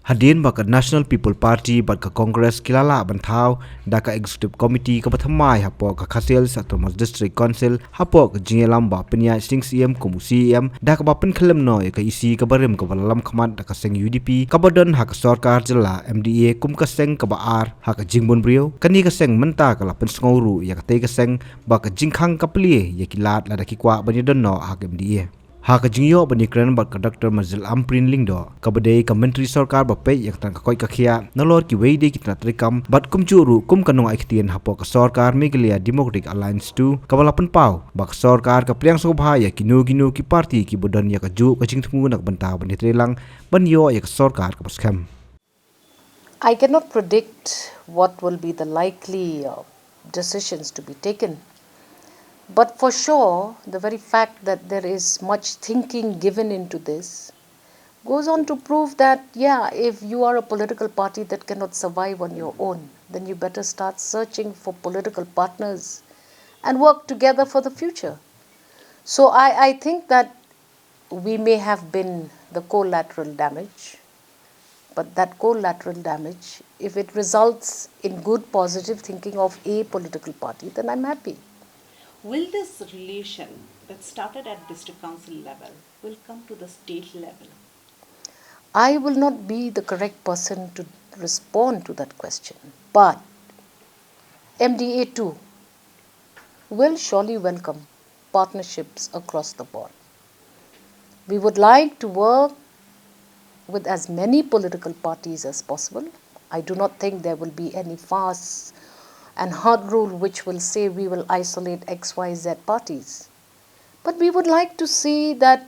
Hadin baka National People Party baka Congress kilala bantau daka Executive Committee ka bathamai hapo ka Khasil sa Thomas District Council hapo ka jingelam ba penya sing CM komusi CM daka ba pen khlem noi ka isi ka barem ka balalam khamat daka seng UDP ka badon ha ka sarkar jala MDA kum ka seng ka ba ar ha ka jingbon brio kani ka seng menta ka la pen sngoru ya ka te ka seng baka jingkhang ka plie ya kilat la daki kwah bani don no ha ka MDA Haka jingyo banikran bat Dr. Mazil Amprin Lingdo kabade ka menteri sarkar bape yak tan ka koi ka khia nalor ki weide ki trikam bat kumchuru kum kanong aikhtien hapo ka sarkar Meghalaya Democratic Alliance 2 kabalapan pau bak sarkar ka priang sobha ya kinu ki parti ki bodan ya ka ju ka jingthmu nak banta banitrelang banyo ya ka sarkar ka paskam. I cannot predict what will be the likely decisions to be taken. But for sure, the very fact that there is much thinking given into this goes on to prove that, yeah, if you are a political party that cannot survive on your own, then you better start searching for political partners and work together for the future. So I think that we may have been the collateral damage, but that collateral damage, if it results in good, positive thinking of a political party, then I'm happy. Will this relation that started at district council level will come to the state level? I will not be the correct person to respond to that question, but MDA too will surely welcome partnerships across the board. We would like to work with as many political parties as possible. I do not think there will be any fast and hard rule which will say we will isolate XYZ parties. But we would like to see that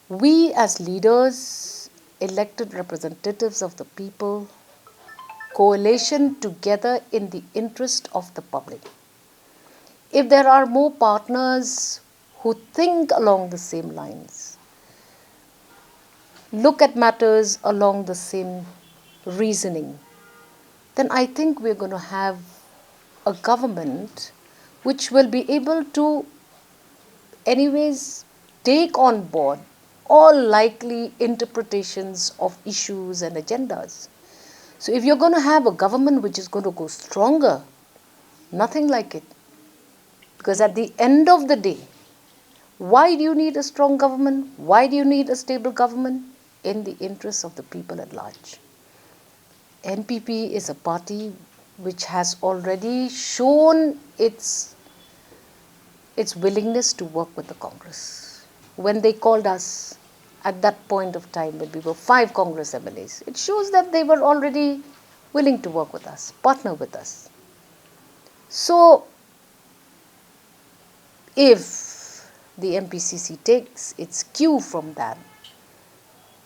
we as leaders, elected representatives of the people, coalition together in the interest of the public. If there are more partners who think along the same lines, look at matters along the same reasoning, then I think we're going to have a government which will be able to anyways take on board all likely interpretations of issues and agendas. So if you're going to have a government which is going to go stronger, nothing like it. Because at the end of the day, why do you need a strong government? Why do you need a stable government? In the interests of the people at large. NPP is a party which has already shown its willingness to work with the Congress. When they called us at that point of time when we were 5 Congress MLAs, it shows that they were already willing to work with us, partner with us. So, if the MPCC takes its cue from that,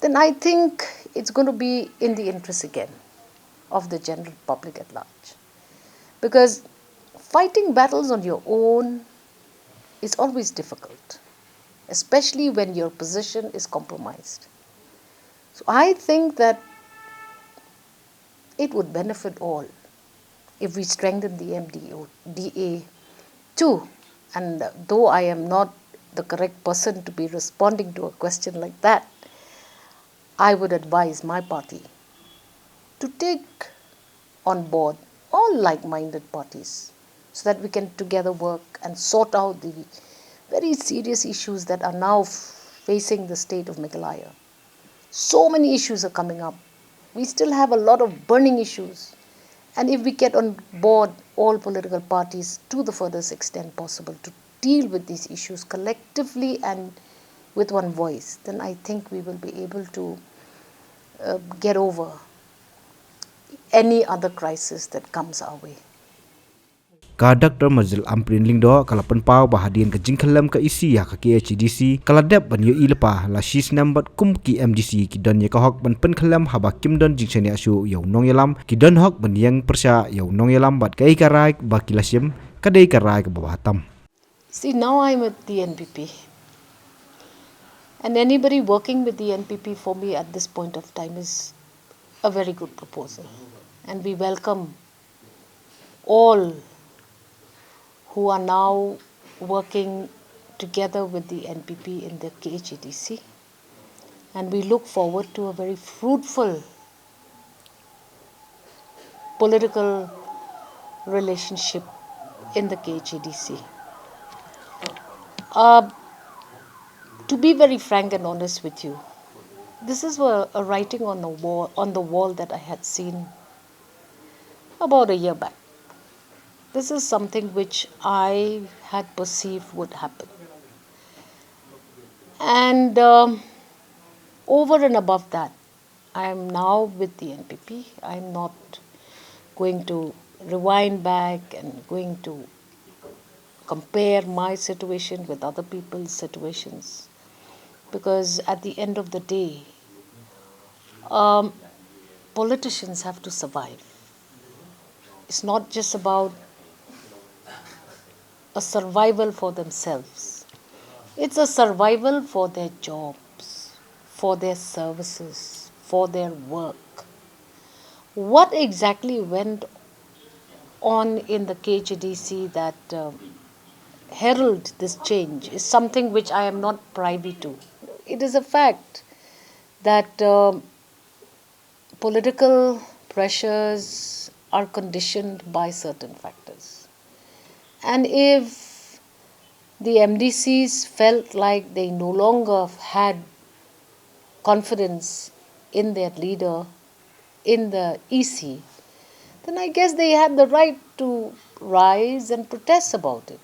then I think it's going to be in the interest again of the general public at large. Because fighting battles on your own is always difficult, especially when your position is compromised. So I think that it would benefit all if we strengthen the MDA too. And though I am not the correct person to be responding to a question like that, I would advise my party to take on board all like-minded parties so that we can together work and sort out the very serious issues that are now facing the state of Meghalaya. So many issues are coming up. We still have a lot of burning issues. And if we get on board all political parties to the furthest extent possible to deal with these issues collectively and with one voice, then I think we will be able to get over any other crisis that comes our way. Ka Dr. Mazil Amprin Lingdo kalapan pau bahadian ka jingkhalam ka isi ya ka KHDC kaladep ban yo ilpa la shis nambat kum ki MDC ki don ye ka hok ban pen khalam haba kim don jingchani asu yo nong yalam ki don hok ban yang persya yo nong yalam bat kai karai ba kilasim kadai karai ka babatam. See, now I'm at the NPP. And anybody working with the NPP for me at this point of time is a very good proposal. And we welcome all who are now working together with the NPP in the KHDC. And we look forward to a very fruitful political relationship in the KHDC. To be very frank and honest with you, this is a writing on the wall that I had seen about a year back. This is something which I had perceived would happen. And over and above that, I am now with the NPP. I am not going to rewind back and going to compare my situation with other people's situations. Because at the end of the day, politicians have to survive. It's not just about a survival for themselves. It's a survival for their jobs, for their services, for their work. What exactly went on in the KHDC that herald this change is something which I am not privy to. It is a fact that political pressures are conditioned by certain factors. And if the MDCs felt like they no longer had confidence in their leader, in the EC, then I guess they had the right to rise and protest about it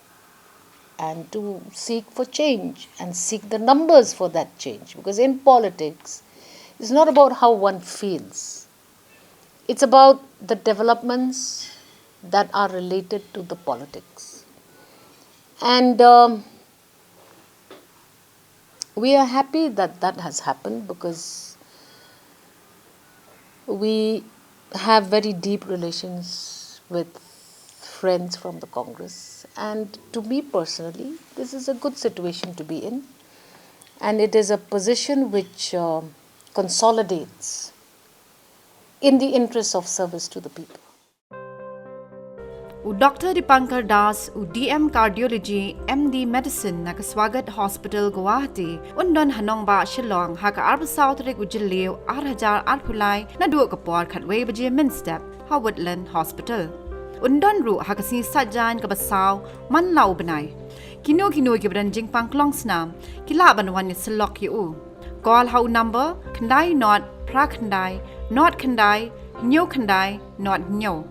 and to seek for change and seek the numbers for that change. Because in politics, it's not about how one feels. It's about the developments that are related to the politics. And we are happy that that has happened because we have very deep relations with friends from the Congress. And to me personally, this is a good situation to be in. And it is a position which consolidates in the interest of service to the people. Dr. Dipankar Das, DM Cardiology, MD Medicine, naka Swagat Hospital, Guwahati, undon Hanong ba Shillong, haka Arba South Rig Ujiliw, Arhajar Arpulai, Nadu Kapor Katway Baje Minstep, Howardland Hospital. Undon Ru Hakasi Sajan Kabasaw, Man Lau Benai. Kino Gibran Jingkhang Klong Snam, Kilaban one is Silok Yu. Call how number, Kandai not, Prakandai, not Kandai, Nyo Kandai, not Nyo.